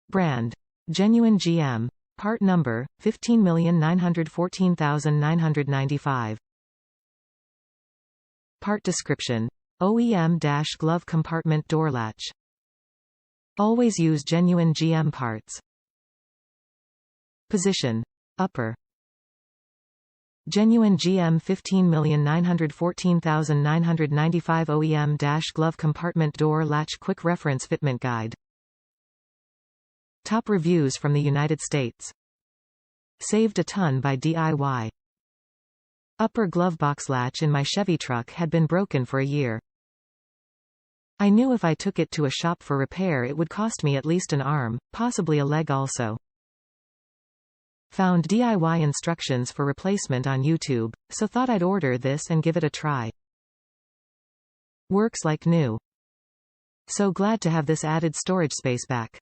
Brand. Genuine GM. Part number, 15,914,995. Part description. OEM-glove compartment door latch. Always use genuine GM parts. Position. Upper. Genuine GM 15,914,995 OEM-glove compartment door latch quick reference fitment guide. Top reviews from the United States. Saved a ton by DIY. Upper glove box latch in my Chevy truck had been broken for a year. I knew if I took it to a shop for repair it would cost me at least an arm, possibly a leg also. Found DIY instructions for replacement on YouTube, so thought I'd order this and give it a try. Works like new. So glad to have this added storage space back.